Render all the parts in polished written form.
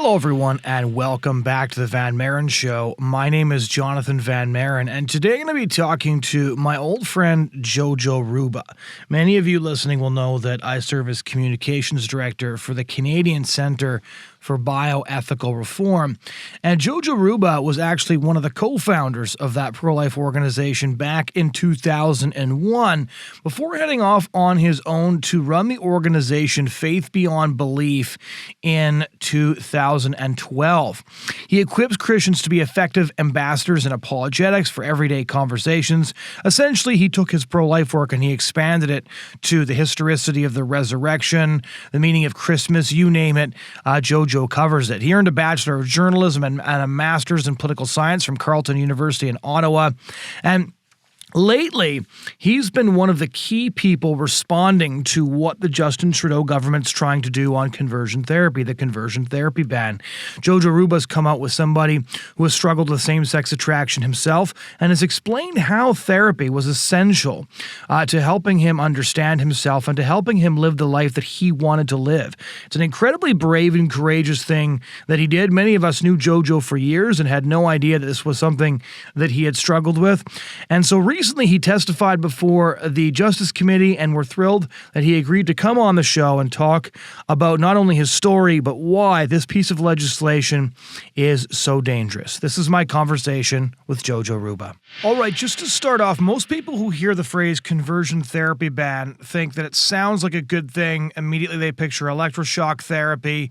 Hello, everyone, and welcome back to the Van Maren Show. My name is Jonathan Van Maren, and today I'm going to be talking to my old friend, Jojo Ruba. Many of you listening will know that I serve as Communications Director for the Canadian Centre for Bioethical Reform, and Jojo Ruba was actually one of the co-founders of that pro-life organization back in 2001, before heading off on his own to run the organization Faith Beyond Belief in 2012. He equips Christians to be effective ambassadors in apologetics for everyday conversations. Essentially, he took his pro-life work and he expanded it to the historicity of the resurrection, the meaning of Christmas, you name it. Jojo covers it. He earned a Bachelor of Journalism and a Master's in Political Science from Carleton University in Ottawa. And lately, he's been one of the key people responding to what the Justin Trudeau government's trying to do on conversion therapy, the conversion therapy ban. Jojo Ruba's come out with somebody who has struggled with same-sex attraction himself and has explained how therapy was essential to helping him understand himself and to helping him live the life that he wanted to live. It's an incredibly brave and courageous thing that he did. Many of us knew Jojo for years and had no idea that this was something that he had struggled with. And so recently, he testified before the Justice Committee, and we're thrilled that he agreed to come on the show and talk about not only his story, but why this piece of legislation is so dangerous. This is my conversation with Jojo Ruba. All right, just to start off, most people who hear the phrase conversion therapy ban think that it sounds like a good thing. Immediately, they picture electroshock therapy.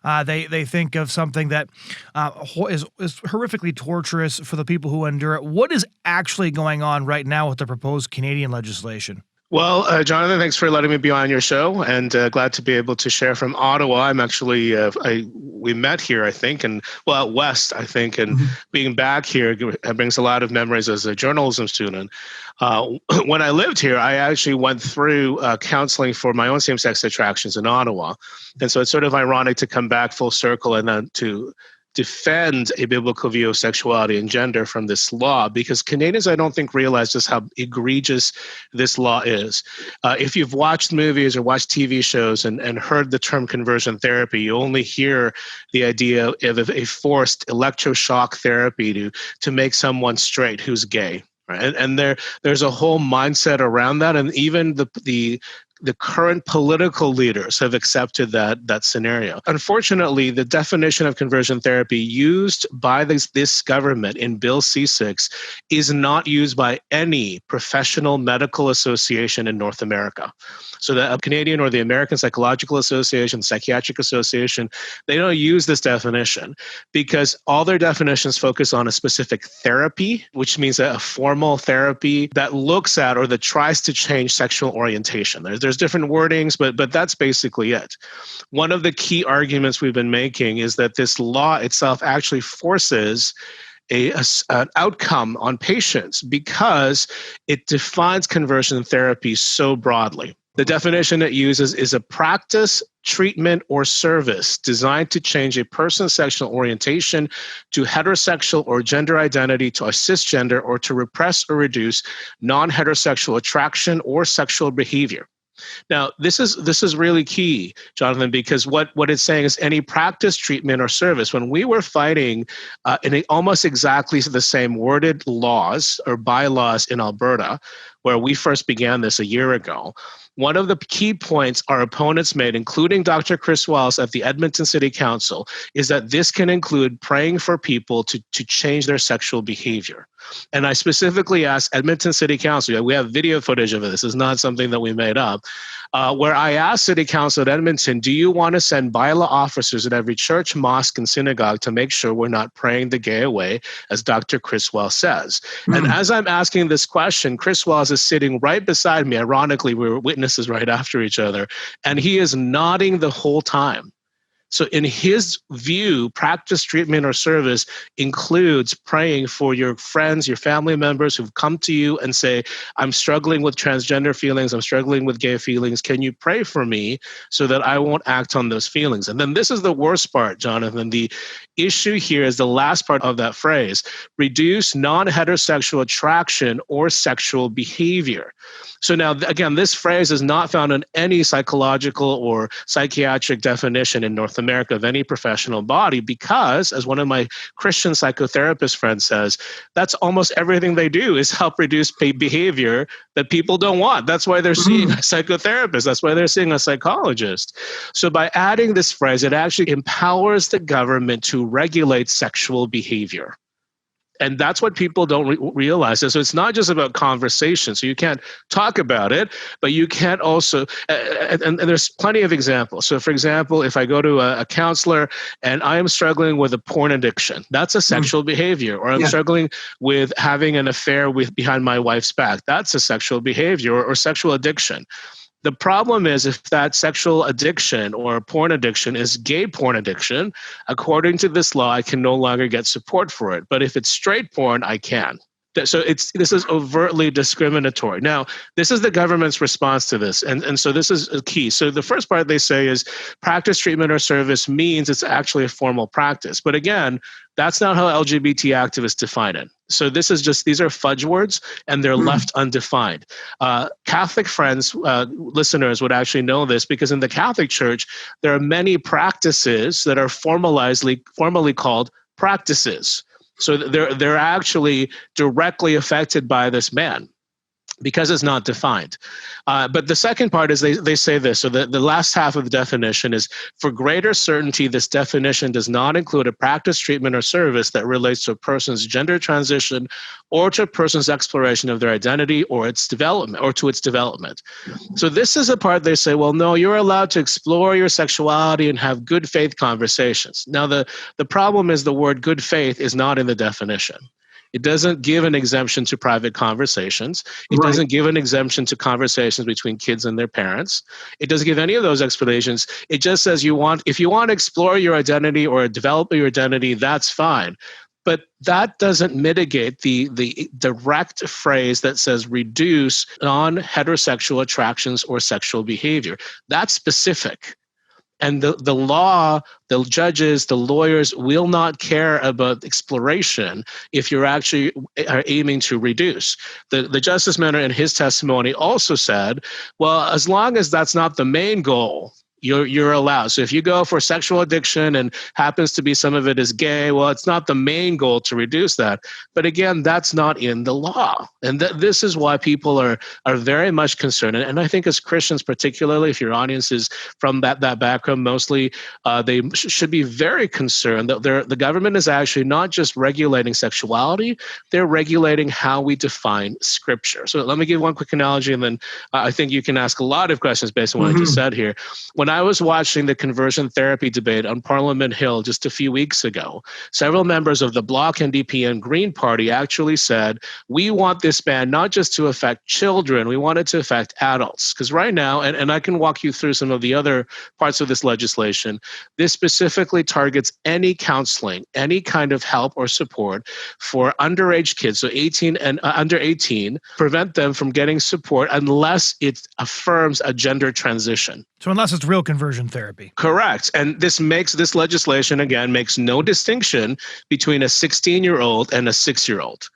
They think of something that is horrifically torturous for the people who endure it. What is actually going on right now with the proposed Canadian legislation? Well, Jonathan, thanks for letting me be on your show, and glad to be able to share from Ottawa. I'm actually, we met here, I think, and out west, I think, and being back here brings a lot of memories as a journalism student. When I lived here, I actually went through counseling for my own same-sex attractions in Ottawa, and so it's sort of ironic to come back full circle and then to defend a biblical view of sexuality and gender from this law, because Canadians, I don't think, realize just how egregious this law is. If you've watched movies or watched TV shows and heard the term conversion therapy, you only hear the idea of a forced electroshock therapy to make someone straight who's gay. Right? And there's a whole mindset around that, and even the current political leaders have accepted that scenario. Unfortunately, the definition of conversion therapy used by this government in Bill C-6 is not used by any professional medical association in North America. So the Canadian or the American Psychological Association, Psychiatric Association, they don't use this definition because all their definitions focus on a specific therapy, which means a formal therapy that looks at or that tries to change sexual orientation. There's different wordings, but that's basically it. One of the key arguments we've been making is that this law itself actually forces an outcome on patients because it defines conversion therapy so broadly. The definition it uses is a practice, treatment, or service designed to change a person's sexual orientation to heterosexual or gender identity, to assist gender, or to repress or reduce non-heterosexual attraction or sexual behavior. Now, this is really key, Jonathan, because what it's saying is any practice, treatment, or service. When we were fighting in almost exactly the same worded laws or bylaws in Alberta, where we first began this a year ago, one of the key points our opponents made, including Dr. Chris Wells at the Edmonton City Council, is that this can include praying for people to change their sexual behavior. And I specifically asked Edmonton City Council, we have video footage of it, this is not something that we made up, where I asked City Council at Edmonton, do you want to send bylaw officers at every church, mosque, and synagogue to make sure we're not praying the gay away, as Dr. Chris Wells says? And as I'm asking this question, Chris Wells is sitting right beside me. Ironically, we were witnesses right after each other, and he is nodding the whole time. So in his view, practice, treatment, or service includes praying for your friends, your family members who've come to you and say, I'm struggling with transgender feelings, I'm struggling with gay feelings. Can you pray for me so that I won't act on those feelings? And then this is the worst part, Jonathan. The issue here is the last part of that phrase, reduce non-heterosexual attraction or sexual behavior. So now, again, this phrase is not found in any psychological or psychiatric definition in North America of any professional body because, as one of my Christian psychotherapist friends says, that's almost everything they do is help reduce behavior that people don't want. That's why they're seeing a psychotherapist. That's why they're seeing a psychologist. So by adding this phrase, it actually empowers the government to regulate sexual behavior. And that's what people don't realize. So it's not just about conversation. So you can't talk about it, but you can't also, and there's plenty of examples. So for example, if I go to a counselor and I am struggling with a porn addiction, that's a sexual behavior. Or I'm struggling with having an affair behind my wife's back, that's a sexual behavior or sexual addiction. The problem is if that sexual addiction or porn addiction is gay porn addiction, according to this law, I can no longer get support for it. But if it's straight porn, I can. So this is overtly discriminatory. Now, this is the government's response to this. And so this is key. So the first part they say is practice, treatment, or service means it's actually a formal practice. But again, that's not how LGBT activists define it. So this is just, these are fudge words and they're left undefined. Catholic friends, listeners would actually know this because in the Catholic Church, there are many practices that are formally called practices. So they're actually directly affected by this ban because it's not defined. But the second part is they say this. So the last half of the definition is, for greater certainty, this definition does not include a practice, treatment, or service that relates to a person's gender transition or to a person's exploration of their identity or its development or to its development. So this is a part they say, well, no, you're allowed to explore your sexuality and have good faith conversations. Now, the problem is the word good faith is not in the definition. It doesn't give an exemption to private conversations. It doesn't give an exemption to conversations between kids and their parents. It doesn't give any of those explanations. It just says if you want to explore your identity or develop your identity, that's fine. But that doesn't mitigate the direct phrase that says reduce non-heterosexual attractions or sexual behavior. That's specific. And the law, the judges, the lawyers will not care about exploration if you're actually are aiming to reduce. The Justice Minister in his testimony also said, well, as long as that's not the main goal, you're allowed. So if you go for sexual addiction and happens to be some of it is gay, well, it's not the main goal to reduce that. But again, that's not in the law. And this is why people are very much concerned. And I think as Christians, particularly if your audience is from that background, mostly they should be very concerned that the government is actually not just regulating sexuality, they're regulating how we define scripture. So let me give one quick analogy, and then I think you can ask a lot of questions based on what I just said here. When I was watching the conversion therapy debate on Parliament Hill just a few weeks ago, several members of the Bloc, NDP, and Green Party actually said, we want this ban not just to affect children, we want it to affect adults. Because right now, and I can walk you through some of the other parts of this legislation, this specifically targets any counseling, any kind of help or support for underage kids, so 18 and under 18, prevent them from getting support unless it affirms a gender transition. So unless it's real conversion therapy. Correct. And this legislation, again, makes no distinction between a 16-year-old and a 6-year-old.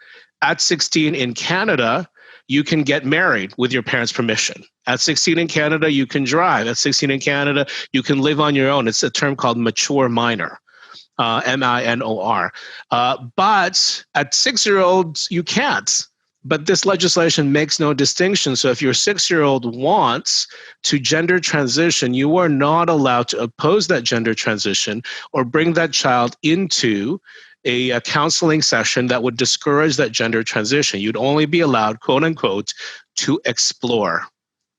At 16 in Canada, you can get married with your parents' permission. At 16 in Canada, you can drive. At 16 in Canada, you can live on your own. It's a term called mature minor. MINOR. But at 6-year-olds, you can't. But this legislation makes no distinction. So if your 6-year-old wants to gender transition, you are not allowed to oppose that gender transition or bring that child into a counseling session that would discourage that gender transition. You'd only be allowed, quote unquote, to explore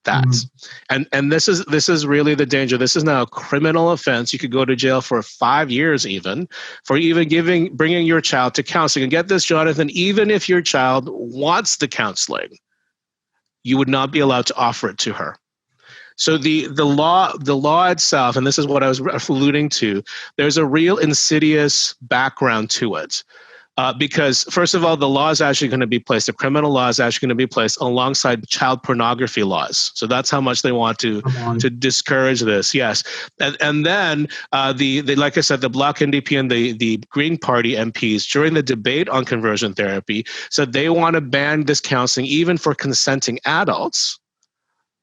that. And this is really the danger. This is now a criminal offense. You could go to jail for 5 years even for even bringing your child to counseling. And get this, Jonathan, even if your child wants the counseling, you would not be allowed to offer it to her. So the law itself, and this is what I was alluding to, there's a real insidious background to it. Because first of all, the law is actually going to be placed, the criminal law is actually going to be placed alongside child pornography laws. So that's how much they want to discourage this. Yes. And then like I said, the Bloc, NDP, and the Green Party MPs during the debate on conversion therapy said they want to ban this counseling even for consenting adults.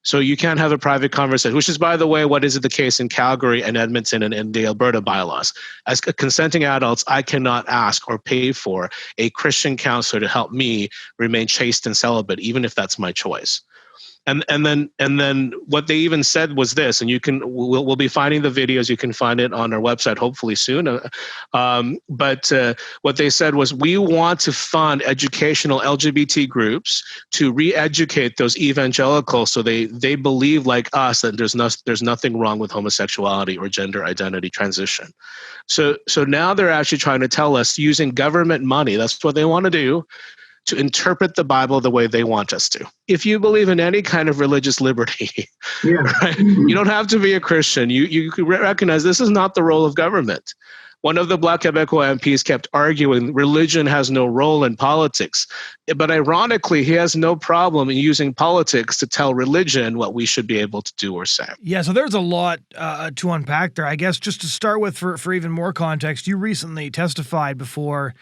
So you can't have a private conversation, which is, by the way, what is the case in Calgary and Edmonton and in the Alberta bylaws. As consenting adults, I cannot ask or pay for a Christian counselor to help me remain chaste and celibate, even if that's my choice. And then what they even said was this, and we'll be finding the videos. You can find it on our website hopefully soon. But what they said was, we want to fund educational LGBT groups to re-educate those evangelicals so they believe like us that there's nothing wrong with homosexuality or gender identity transition. So now they're actually trying to tell us, using government money, that's what they want to do, to interpret the Bible the way they want us to. If you believe in any kind of religious liberty, right, you don't have to be a Christian. You recognize this is not the role of government. One of the Black Quebecois MPs kept arguing religion has no role in politics. But ironically, he has no problem in using politics to tell religion what we should be able to do or say. Yeah, so there's a lot to unpack there. I guess just to start with, for even more context, you recently testified before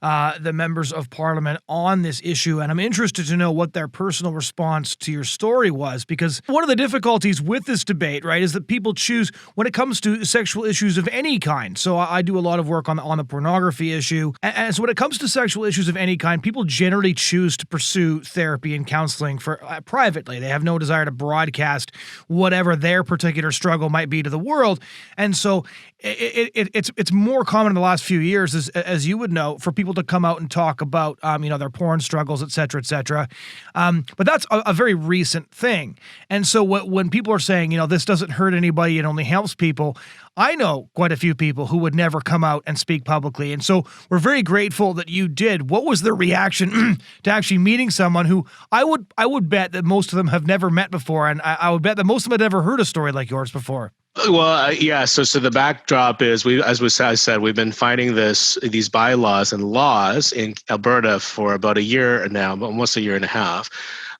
the members of Parliament on this issue, and I'm interested to know what their personal response to your story was, because one of the difficulties with this debate, right, is that people choose, when it comes to sexual issues of any kind, so I do a lot of work on the pornography issue, and so when it comes to sexual issues of any kind, people generally choose to pursue therapy and counseling for privately. They have no desire to broadcast whatever their particular struggle might be to the world, and so it's more common in the last few years, as you would know, for people to come out and talk about, their porn struggles, et cetera, et cetera. But that's a very recent thing. And so when people are saying, this doesn't hurt anybody, it only helps people, I know quite a few people who would never come out and speak publicly. And so we're very grateful that you did. What was their reaction to actually meeting someone who I would bet that most of them have never met before, and I would bet that most of them had never heard a story like yours before? Well, yeah. So the backdrop is, I said, we've been fighting these bylaws and laws in Alberta for about a year now, almost a year and a half.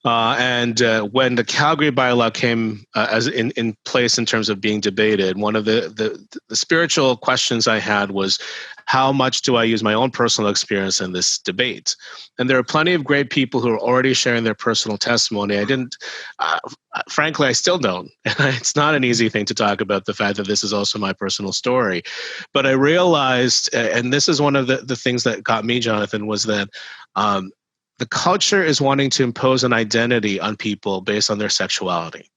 And when the Calgary bylaw came as in place in terms of being debated, one of the spiritual questions I had was, how much do I use my own personal experience in this debate? And there are plenty of great people who are already sharing their personal testimony. Frankly, I still don't. It's not an easy thing to talk about the fact that this is also my personal story. But I realized, and this is one of the things that got me, Jonathan, was that the culture is wanting to impose an identity on people based on their sexuality.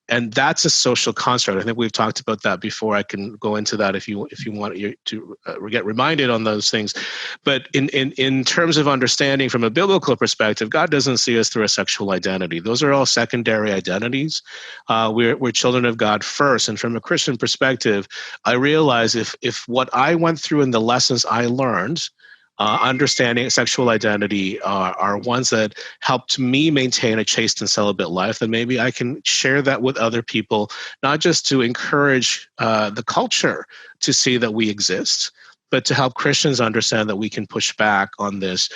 And that's a social construct. I think we've talked about that before. I can go into that if you want to get reminded on those things. But in terms of understanding from a biblical perspective, God doesn't see us through a sexual identity. Those are all secondary identities. We're children of God first. And from a Christian perspective, I realize if what I went through and the lessons I learned, understanding sexual identity are ones that helped me maintain a chaste and celibate life, then maybe I can share that with other people, not just to encourage the culture to see that we exist, but to help Christians understand that we can push back on this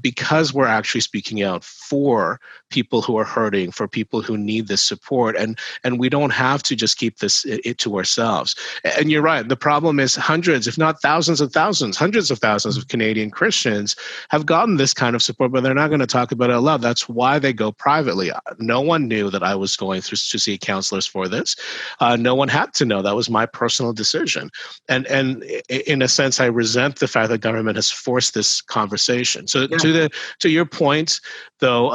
because we're actually speaking out for people who are hurting, for people who need this support. And we don't have to just keep this to ourselves. And you're right. The problem is hundreds, if not thousands of thousands, hundreds of thousands of Canadian Christians have gotten this kind of support, but they're not going to talk about it out loud. That's why they go privately. No one knew that I was going through to see counselors for this. No one had to know. That was my personal decision. And in a sense, I resent the fact that government has forced this conversation. So to your point, though,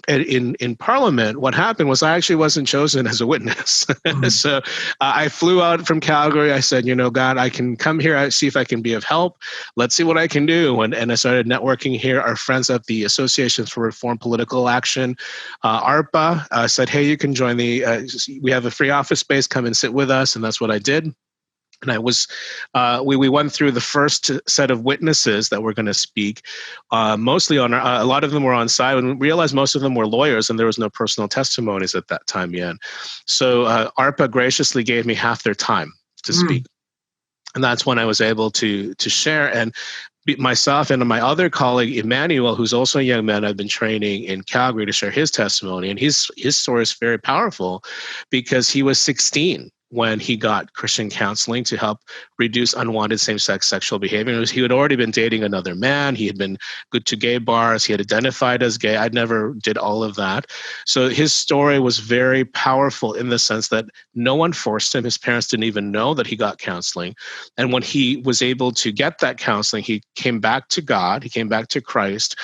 in Parliament, what happened was I actually wasn't chosen as a witness. Mm-hmm. So I flew out from Calgary. I said, God, I can come here, I see if I can be of help. Let's see what I can do. And I started networking here. Our friends at the Association for Reform Political Action, ARPA, said, hey, you can join we have a free office space, come and sit with us. And that's what I did. And we went through the first set of witnesses that were going to speak, mostly on a lot of them were on site, and we realized most of them were lawyers, and there was no personal testimonies at that time yet. So ARPA graciously gave me half their time to speak, and that's when I was able to share. And myself and my other colleague Emmanuel, who's also a young man I've been training in Calgary, to share his testimony, and his story is very powerful because he was 16 when he got Christian counseling to help reduce unwanted same-sex sexual behavior. He had already been dating another man. He had been good to gay bars. He had identified as gay. I never did all of that. So his story was very powerful in the sense that no one forced him. His parents didn't even know that he got counseling. And when he was able to get that counseling, he came back to God. He came back to Christ,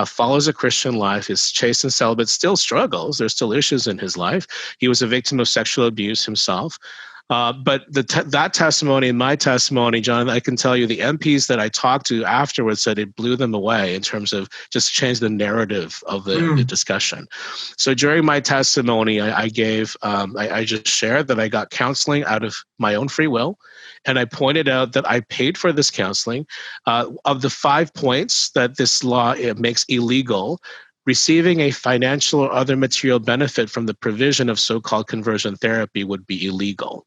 follows a Christian life, is chaste and celibate, still struggles. There's still issues in his life. He was a victim of sexual abuse himself. But that testimony and my testimony, John, I can tell you the MPs that I talked to afterwards said it blew them away in terms of just change the narrative of the discussion. So during my testimony, I just shared that I got counseling out of my own free will. And I pointed out that I paid for this counseling. Of the 5 points that this law makes illegal, receiving a financial or other material benefit from the provision of so-called conversion therapy would be illegal.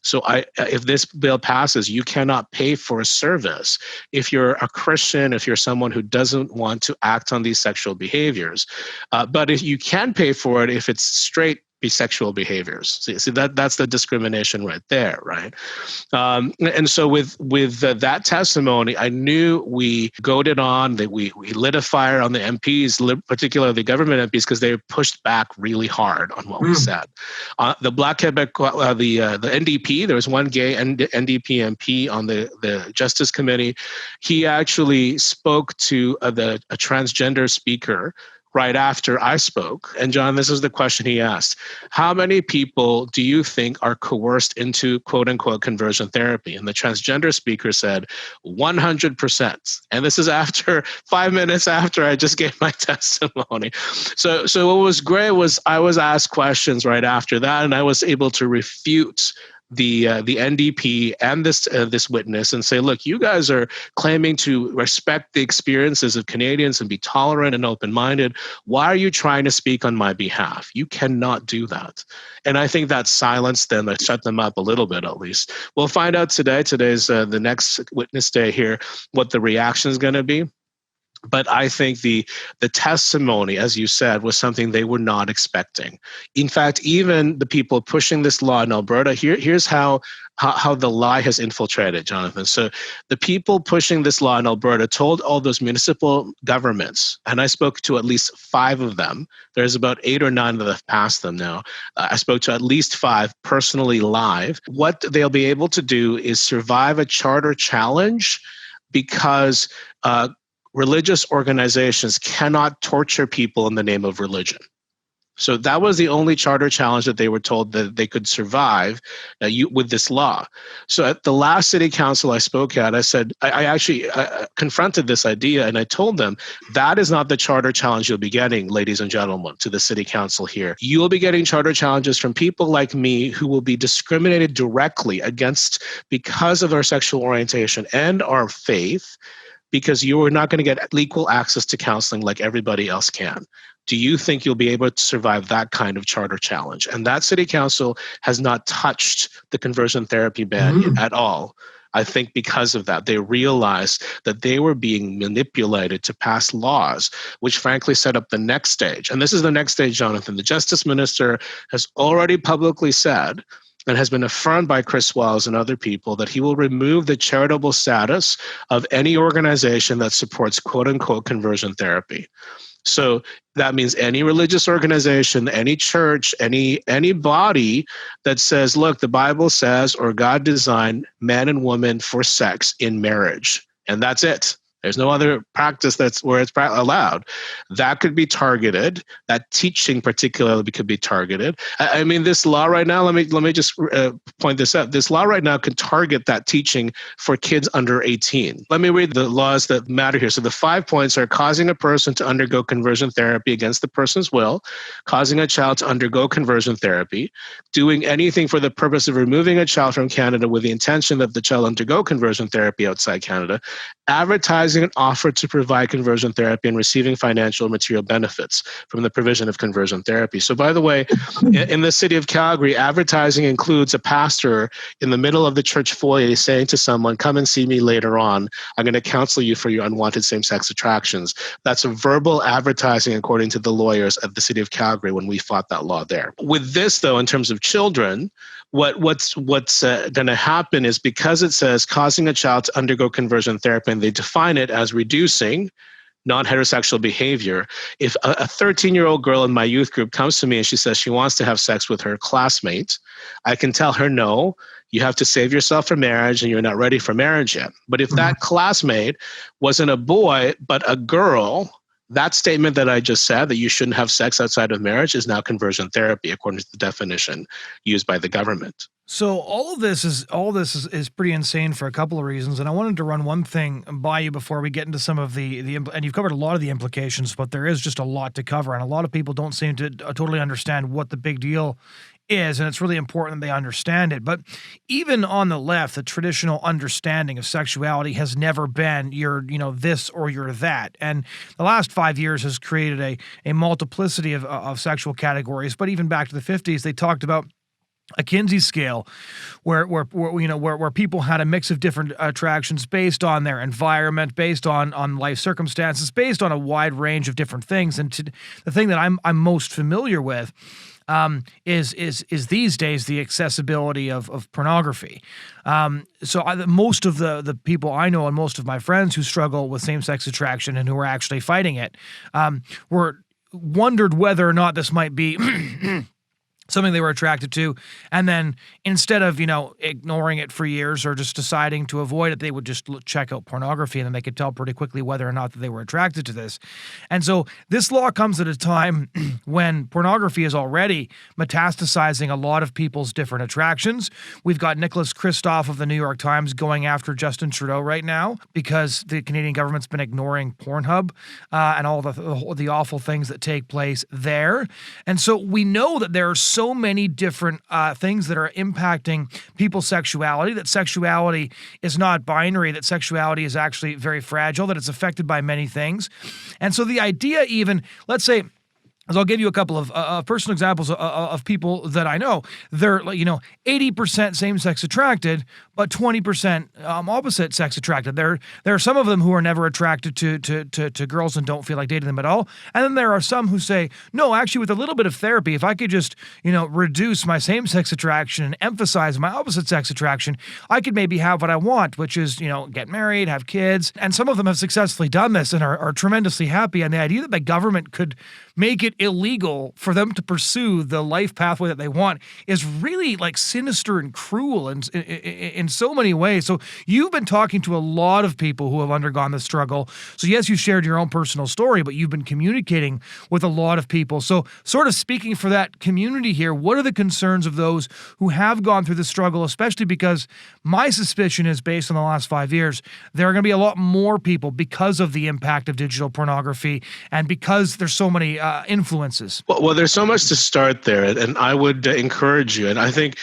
So if this bill passes, you cannot pay for a service if you're a Christian, if you're someone who doesn't want to act on these sexual behaviors. But if you can pay for it if it's straight sexual behaviors. See that's the discrimination right there, right? And so with that testimony, I knew we goaded on, that we lit a fire on the MPs, particularly the government MPs, because they pushed back really hard on what we said. The Black Quebec, the NDP, there was one gay NDP MP on the Justice Committee. He actually spoke to a transgender speaker right after I spoke. And John, this is the question he asked. How many people do you think are coerced into quote unquote conversion therapy? And the transgender speaker said 100%. And this is after 5 minutes after I just gave my testimony. So what was great was I was asked questions right after that, and I was able to refute the NDP and this witness and say, look, you guys are claiming to respect the experiences of Canadians and be tolerant and open-minded. Why are you trying to speak on my behalf? You cannot do that. And I think that silenced them. I shut them up a little bit, at least. We'll find out today. Today's the next witness day here, what the reaction is going to be. But I think the testimony, as you said, was something they were not expecting. In fact, even the people pushing this law in Alberta, here's how the lie has infiltrated, Jonathan. So the people pushing this law in Alberta told all those municipal governments, and I spoke to at least 5 of them. There's about 8 or 9 that have passed them now. I spoke to at least 5 personally live. What they'll be able to do is survive a charter challenge because religious organizations cannot torture people in the name of religion. So that was the only charter challenge that they were told that they could survive with this law. So at the last city council I spoke at, I said, I actually confronted this idea and I told them, that is not the charter challenge you'll be getting, ladies and gentlemen, to the city council here. You will be getting charter challenges from people like me who will be discriminated directly against because of our sexual orientation and our faith, because you are not going to get equal access to counseling like everybody else can. Do you think you'll be able to survive that kind of charter challenge? And that city council has not touched the conversion therapy ban at all. I think because of that, they realized that they were being manipulated to pass laws, which frankly set up the next stage. And this is the next stage, Jonathan. The Justice Minister has already publicly said, and has been affirmed by Chris Wells and other people, that he will remove the charitable status of any organization that supports quote-unquote conversion therapy. So that means any religious organization, any church, any body that says, look, the Bible says, or God designed man and woman for sex in marriage, and that's it. There's no other practice that's where it's allowed. That could be targeted. That teaching particularly could be targeted. I mean, this law right now, let me just point this out. This law right now can target that teaching for kids under 18. Let me read the laws that matter here. So the 5 points are causing a person to undergo conversion therapy against the person's will, causing a child to undergo conversion therapy, doing anything for the purpose of removing a child from Canada with the intention that the child undergo conversion therapy outside Canada, advertising advertising an offer to provide conversion therapy and receiving financial or material benefits from the provision of conversion therapy. So by the way, in the city of Calgary, advertising includes a pastor in the middle of the church foyer saying to someone, come and see me later on. I'm going to counsel you for your unwanted same-sex attractions. That's a verbal advertising according to the lawyers at the city of Calgary when we fought that law there. With this, though, in terms of children, what's going to happen is because it says causing a child to undergo conversion therapy, and they define it as reducing non-heterosexual behavior. If a 13-year-old girl in my youth group comes to me and she says she wants to have sex with her classmate, I can tell her, no, you have to save yourself for marriage and you're not ready for marriage yet. But if that classmate wasn't a boy, but a girl, that statement that I just said, that you shouldn't have sex outside of marriage, is now conversion therapy, according to the definition used by the government. So all this is pretty insane for a couple of reasons, and I wanted to run one thing by you before we get into some of and you've covered a lot of the implications, but there is just a lot to cover, and a lot of people don't seem to totally understand what the big deal is, and it's really important that they understand it. But even on the left, the traditional understanding of sexuality has never been you're this or you're that, and the last 5 years has created a multiplicity of sexual categories. But even back to the 50s, they talked about a Kinsey scale where people had a mix of different attractions based on their environment, based on life circumstances, based on a wide range of different things. And the thing that I'm most familiar with is these days the accessibility of pornography. Most of the people I know and most of my friends who struggle with same-sex attraction and who are actually fighting it wondered whether or not this might be something they were attracted to, and then instead of ignoring it for years or just deciding to avoid it, they would just check out pornography, and then they could tell pretty quickly whether or not that they were attracted to this. And so this law comes at a time when pornography is already metastasizing a lot of people's different attractions. We've got Nicholas Kristof of the New York Times going after Justin Trudeau right now because the Canadian government's been ignoring Pornhub and all the awful things that take place there. And so we know that there are so many different things that are impacting people's sexuality, that sexuality is not binary, that sexuality is actually very fragile, that it's affected by many things. And so the idea even, let's say, as I'll give you a couple of personal examples of people that I know. They're 80% same-sex attracted, but 20% opposite sex attracted. There are some of them who are never attracted to girls and don't feel like dating them at all. And then there are some who say, no, actually, with a little bit of therapy, if I could just reduce my same-sex attraction and emphasize my opposite sex attraction, I could maybe have what I want, which is get married, have kids. And some of them have successfully done this and are tremendously happy. And the idea that the government could make it illegal for them to pursue the life pathway that they want is really sinister and cruel in so many ways. So you've been talking to a lot of people who have undergone this struggle. So yes, you shared your own personal story, but you've been communicating with a lot of people. So sort of speaking for that community here, what are the concerns of those who have gone through the struggle, especially because my suspicion is based on the last 5 years, there are going to be a lot more people because of the impact of digital pornography and because there's so many influences? Well, there's so much to start there, and I would encourage you. And I think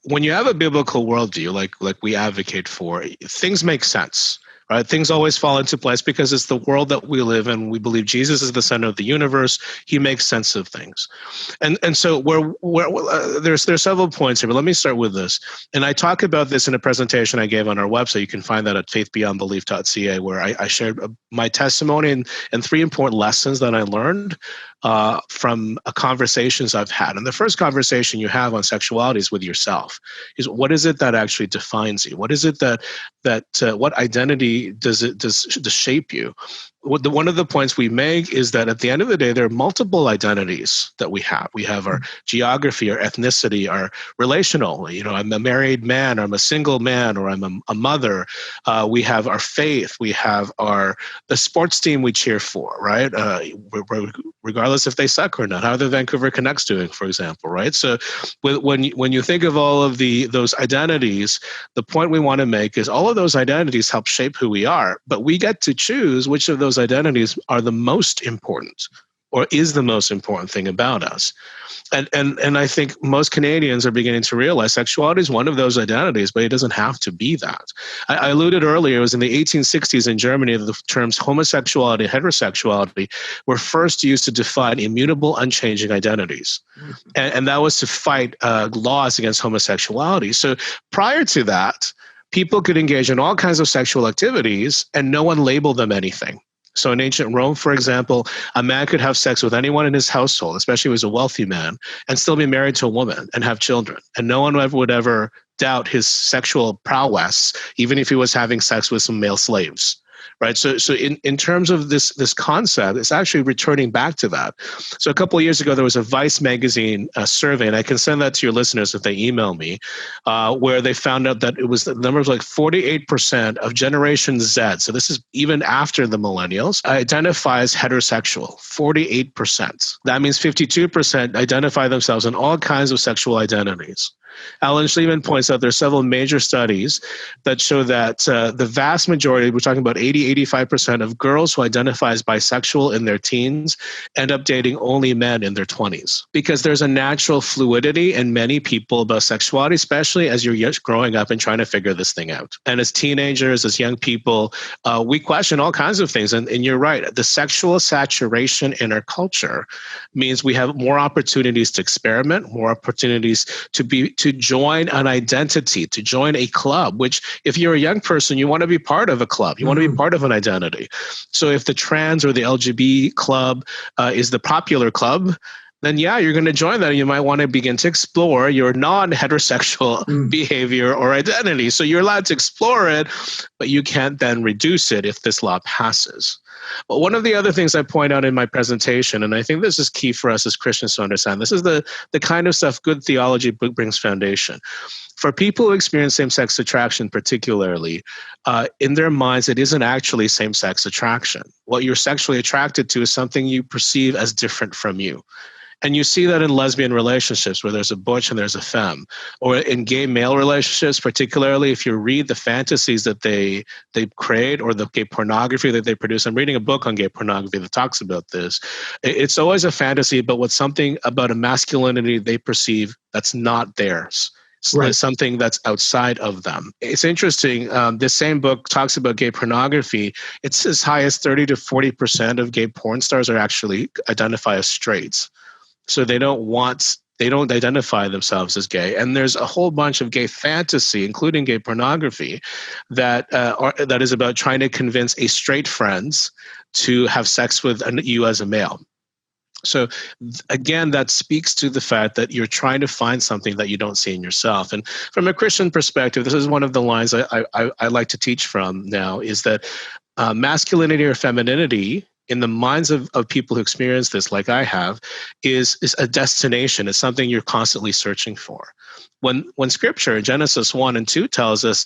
when you have a biblical worldview, like we advocate for, things make sense. Right? Things always fall into place because it's the world that we live in. We believe Jesus is the center of the universe. He makes sense of things. And so there's several points here, but let me start with this. And I talk about this in a presentation I gave on our website. You can find that at faithbeyondbelief.ca, where I shared my testimony and 3 important lessons that I learned from conversations I've had. And the first conversation you have on sexuality is with yourself. Is what is it that actually defines you? What is it that what identity does shape you? One of the points we make is that at the end of the day, there are multiple identities that we have. We have our geography, our ethnicity, our relational. I'm a married man, or I'm a single man, or I'm a mother. We have our faith. We have the sports team we cheer for, right? Regardless if they suck or not. How are the Vancouver Canucks doing, for example, right? So when you think of all of those identities, the point we want to make is all of those identities help shape who we are, but we get to choose which of those identities are the most important. or is the most important thing about us. And I think most Canadians are beginning to realize sexuality is one of those identities, but it doesn't have to be that. I alluded earlier, it was in the 1860s in Germany that the terms homosexuality and heterosexuality were first used to define immutable, unchanging identities. And that was to fight laws against homosexuality. So prior to that, people could engage in all kinds of sexual activities and no one labeled them anything. So in ancient Rome, for example, a man could have sex with anyone in his household, especially if he was a wealthy man, and still be married to a woman and have children. And no one would ever doubt his sexual prowess, even if he was having sex with some male slaves. Right. So in terms of this concept, it's actually returning back to that. So a couple of years ago, there was a Vice magazine survey, and I can send that to your listeners if they email me, where they found out that the number was like 48% of Generation Z. So this is even after the millennials identify as heterosexual. 48%. That means 52% identify themselves in all kinds of sexual identities. Alan Schleman points out there are several major studies that show that the vast majority, we're talking about 85% of girls who identify as bisexual in their teens end up dating only men in their 20s. Because there's a natural fluidity in many people about sexuality, especially as you're growing up and trying to figure this thing out. And as teenagers, as young people, we question all kinds of things. And you're right, the sexual saturation in our culture means we have more opportunities to experiment, more opportunities to join an identity, to join a club, which if you're a young person, you want to be part of a club. You want to be part of an identity. So if the trans or the LGBT club is the popular club, then yeah, you're going to join that. And you might want to begin to explore your non-heterosexual behavior or identity. So you're allowed to explore it, but you can't then reduce it if this law passes. But one of the other things I point out in my presentation, and I think this is key for us as Christians to understand, this is the kind of stuff good theology brings foundation. For people who experience same-sex attraction particularly, in their minds, it isn't actually same-sex attraction. What you're sexually attracted to is something you perceive as different from you. And you see that in lesbian relationships where there's a butch and there's a femme, or in gay male relationships, particularly if you read the fantasies that they create or the gay pornography that they produce. I'm reading a book on gay pornography that talks about this. It's always a fantasy, but with something about a masculinity they perceive that's not theirs. Right. Something that's outside of them. It's interesting. This same book talks about gay pornography. It's as high as 30 to 40% of gay porn stars are actually identify as straights. So they don't identify themselves as gay. And there's a whole bunch of gay fantasy, including gay pornography, that is about trying to convince a straight friends to have sex with you as a male. So again, that speaks to the fact that you're trying to find something that you don't see in yourself. And from a Christian perspective, this is one of the lines I like to teach from now, is that masculinity or femininity in the minds of people who experience this, like I have, is a destination. It's something you're constantly searching for. When Scripture, Genesis 1 and 2, tells us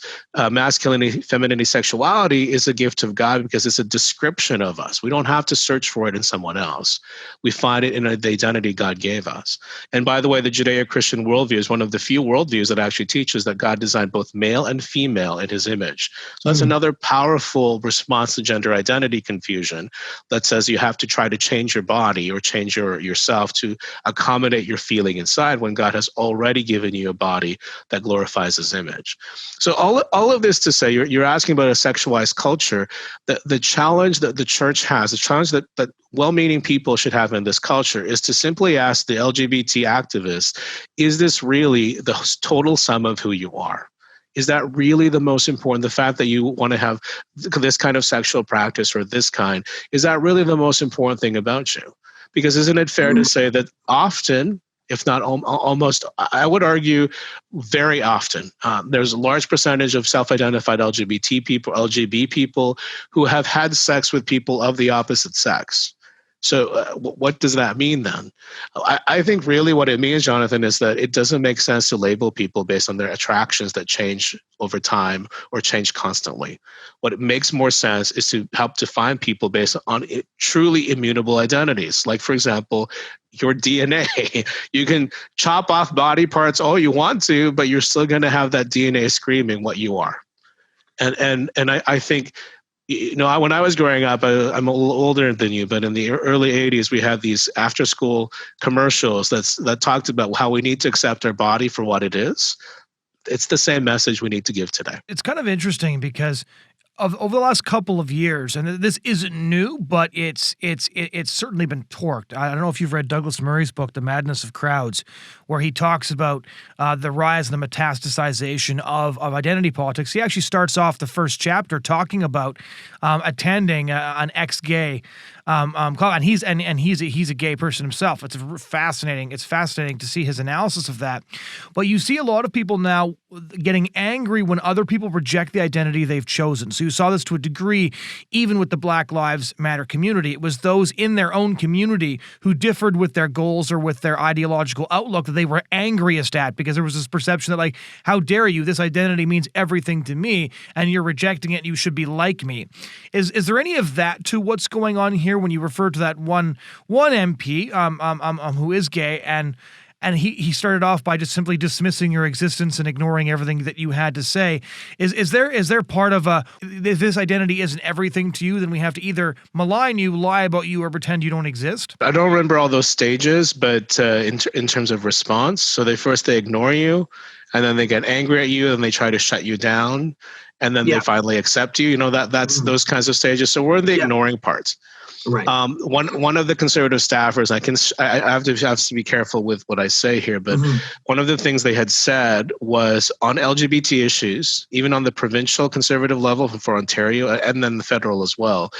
masculinity, femininity, sexuality is a gift of God because it's a description of us. We don't have to search for it in someone else. We find it in the identity God gave us. And by the way, the Judeo-Christian worldview is one of the few worldviews that actually teaches that God designed both male and female in his image. So that's another powerful response to gender identity confusion that says you have to try to change your body or change yourself to accommodate your feeling inside when God has already given you a body that glorifies his image. So all of this to say, you're asking about a sexualized culture. The challenge that the church has, the challenge that well-meaning people should have in this culture is to simply ask the LGBT activists, is this really the total sum of who you are? Is that really the most important? The fact that you want to have this kind of sexual practice or this kind, is that really the most important thing about you? Because isn't it fair to say that often, if not almost, I would argue very often, there's a large percentage of self-identified LGBT people who have had sex with people of the opposite sex. So what does that mean then? I think really what it means, Jonathan, is that it doesn't make sense to label people based on their attractions that change over time or change constantly. What it makes more sense is to help define people based on truly immutable identities. Like, for example, your DNA. You can chop off body parts all you want to, but you're still going to have that DNA screaming what you are. And I think When I was growing up, I'm a little older than you, but in the early 80s, we had these after school commercials that talked about how we need to accept our body for what it is. It's the same message we need to give today. It's kind of interesting because over the last couple of years, and this isn't new, but it's certainly been torqued. I don't know if you've read Douglas Murray's book, The Madness of Crowds, where he talks about the rise and the metastasization of identity politics. He actually starts off the first chapter talking about attending an ex-gay club, and he's a gay person himself. It's fascinating. It's fascinating to see his analysis of that. But you see a lot of people now getting angry when other people reject the identity they've chosen. So you saw this to a degree, even with the Black Lives Matter community. It was those in their own community who differed with their goals or with their ideological outlook that they were angriest at, because there was this perception that, like, how dare you? This identity means everything to me, and you're rejecting it. You should be like me. Is there any of that to what's going on here when you refer to that one MP who is gay, and he started off by just simply dismissing your existence and ignoring everything that you had to say? Is there part of if this identity isn't everything to you, then we have to either malign you, lie about you, or pretend you don't exist? I don't remember all those stages, but in terms of response, so they ignore you, and then they get angry at you, and they try to shut you down, and then they finally accept you. That's those kinds of stages. So we're in the ignoring parts. Right. One of the conservative staffers, I have to be careful with what I say here, but one of the things they had said was on LGBT issues, even on the provincial conservative level for Ontario and then the federal as well,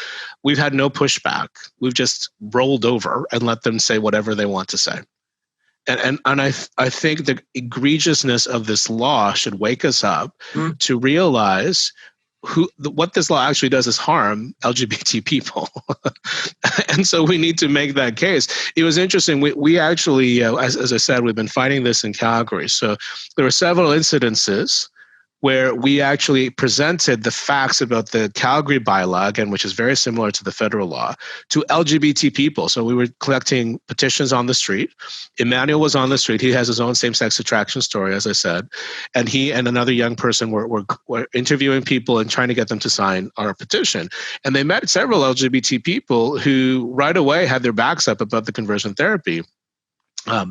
we've had no pushback. We've just rolled over and let them say whatever they want to say. And I think the egregiousness of this law should wake us up to realize what this law actually does is harm LGBT people. And so we need to make that case. It was interesting. We actually, as I said, we've been fighting this in Calgary. So there were several incidences where we actually presented the facts about the Calgary bylaw, again, which is very similar to the federal law, to LGBT people. So we were collecting petitions on the street. Emmanuel was on the street. He has his own same-sex attraction story, as I said. And he and another young person were interviewing people and trying to get them to sign our petition. And they met several LGBT people who right away had their backs up about the conversion therapy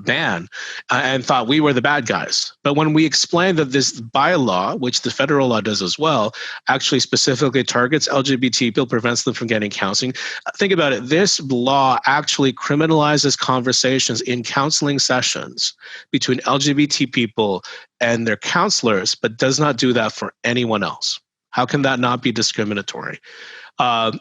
ban and thought we were the bad guys. But when we explained that this bylaw, which the federal law does as well, actually specifically targets LGBT people, prevents them from getting counseling. Think about it. This law actually criminalizes conversations in counseling sessions between LGBT people and their counselors, but does not do that for anyone else. How can that not be discriminatory?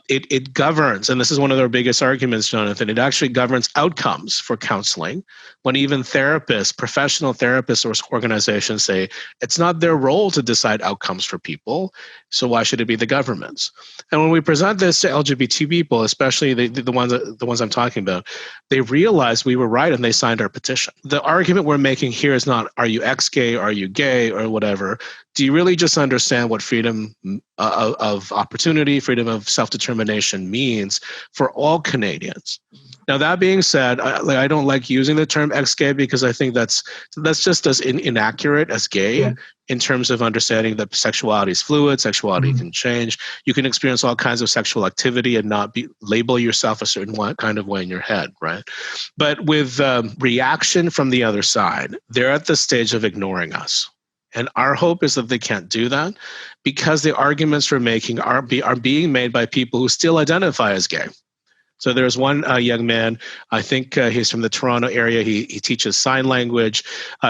It governs, and this is one of their biggest arguments, Jonathan, it actually governs outcomes for counseling when even therapists, professional therapists or organizations say it's not their role to decide outcomes for people, so why should it be the government's? And when we present this to LGBT people, especially the ones I'm talking about, they realize we were right and they signed our petition. The argument we're making here is not, are you ex-gay, are you gay, or whatever. Do you really just understand what freedom of opportunity, freedom of self-determination means for all Canadians? Now, that being said, I don't like using the term ex-gay because I think that's just as inaccurate as gay in terms of understanding that sexuality is fluid, sexuality can change. You can experience all kinds of sexual activity and not label yourself a certain kind of way in your head, right? But with reaction from the other side, they're at the stage of ignoring us. And our hope is that they can't do that because the arguments we're making are being made by people who still identify as gay. So there's one young man, I think he's from the Toronto area. He teaches sign language.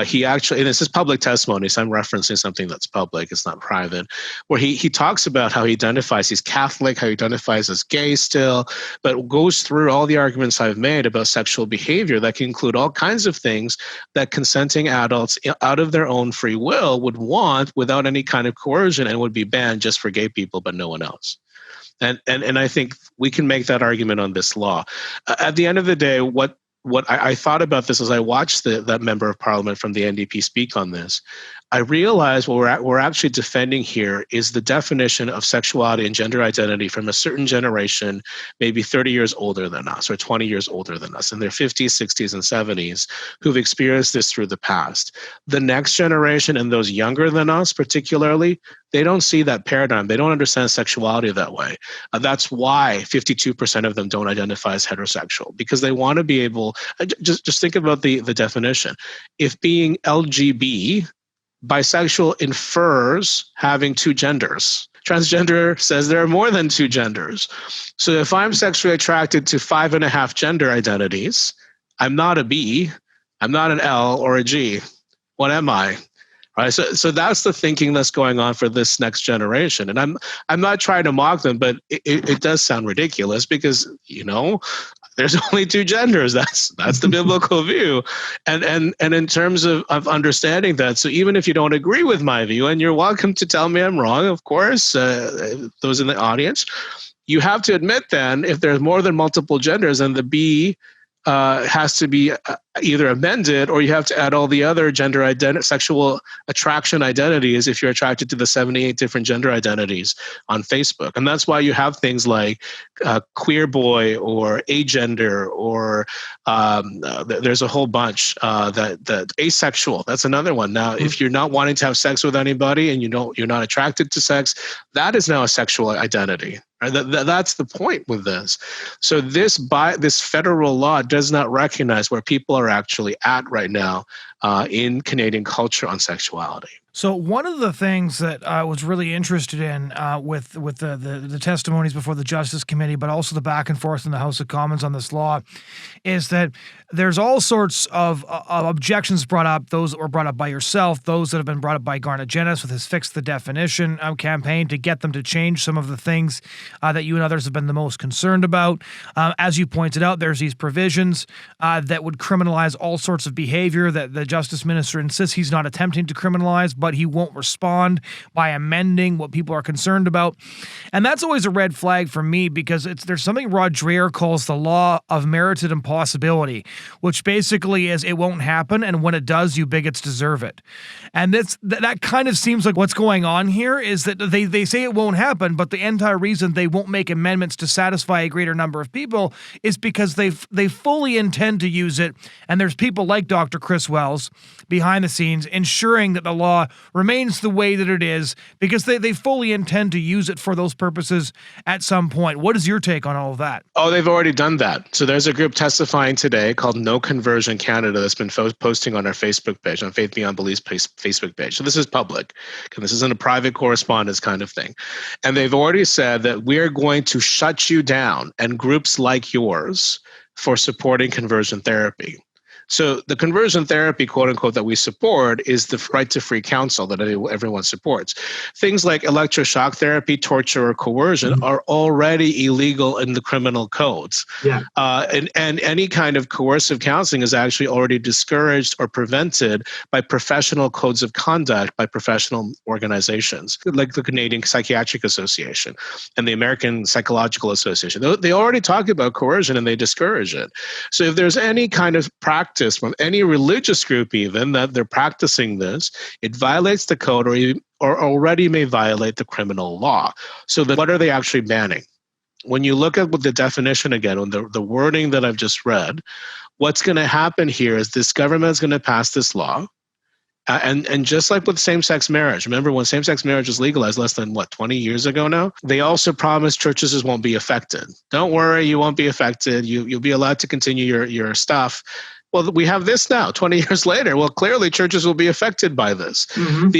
He actually, and this is public testimony, so I'm referencing something that's public, it's not private, where he talks about how he identifies, he's Catholic, how he identifies as gay still, but goes through all the arguments I've made about sexual behavior that can include all kinds of things that consenting adults out of their own free will would want without any kind of coercion and would be banned just for gay people, but no one else. And I think we can make that argument on this law. At the end of the day, what I thought about this as I watched that member of parliament from the NDP speak on this, I realized what we're actually defending here is the definition of sexuality and gender identity from a certain generation, maybe 30 years older than us or 20 years older than us, in their 50s, 60s, and 70s, who've experienced this through the past. The next generation and those younger than us, particularly, they don't see that paradigm. They don't understand sexuality that way. That's why 52% of them don't identify as heterosexual, because they want to be able, just think about the definition. If being LGB, bisexual infers having two genders. Transgender says there are more than two genders. So if I'm sexually attracted to 5.5 gender identities, I'm not a B, I'm not an L or a G. What am I? Right. So that's the thinking that's going on for this next generation. And I'm not trying to mock them, but it does sound ridiculous because, there's only two genders. That's the biblical view. And in terms of understanding that, so even if you don't agree with my view, and you're welcome to tell me I'm wrong, of course, those in the audience, you have to admit then, if there's more than multiple genders, then the B has to be either amended, or you have to add all the other sexual attraction identities if you're attracted to the 78 different gender identities on Facebook. And that's why you have things like queer boy or agender, or there's a whole bunch that asexual. That's another one. Now, if you're not wanting to have sex with anybody and you're not attracted to sex, that is now a sexual identity. Right? That's the point with this. So this federal law does not recognize where people are actually at right now in Canadian culture on sexuality. So one of the things that I was really interested in with the testimonies before the Justice Committee, but also the back and forth in the House of Commons on this law, is that there's all sorts of objections brought up, those that were brought up by yourself, those that have been brought up by Garnet Genis with his Fix the Definition campaign to get them to change some of the things that you and others have been the most concerned about. As you pointed out, there's these provisions that would criminalize all sorts of behavior that the Justice Minister insists he's not attempting to criminalize, but he won't respond by amending what people are concerned about. And that's always a red flag for me, because there's something Rod Dreher calls the law of merited impossibility, which basically is it won't happen, and when it does, you bigots deserve it. And that kind of seems like what's going on here, is that they say it won't happen, but the entire reason they won't make amendments to satisfy a greater number of people is because they fully intend to use it, and there's people like Dr. Chris Wells behind the scenes ensuring that the law remains the way that it is, because they fully intend to use it for those purposes at some point. What is your take on all of that? Oh, they've already done that. So there's a group testifying today called No Conversion Canada that's been posting on our Facebook page, on Faith Beyond Belief's Facebook page. So this is public, and this isn't a private correspondence kind of thing. And they've already said that we're going to shut you down and groups like yours for supporting conversion therapy. So the conversion therapy, quote unquote, that we support is the right to free counsel that everyone supports. Things like electroshock therapy, torture, or coercion are already illegal in the criminal codes. Yeah. And any kind of coercive counseling is actually already discouraged or prevented by professional codes of conduct by professional organizations like the Canadian Psychiatric Association and the American Psychological Association. They already talk about coercion and they discourage it. So if there's any kind of practice from any religious group even that they're practicing this, it violates the code or already may violate the criminal law. So what are they actually banning? When you look at the definition again, on the wording that I've just read, what's going to happen here is this government is going to pass this law. And just like with same-sex marriage, remember when same-sex marriage was legalized less than, 20 years ago now? They also promised churches won't be affected. Don't worry, you won't be affected. You'll be allowed to continue your stuff. Well, we have this now, 20 years later. Well, clearly churches will be affected by this. Mm-hmm.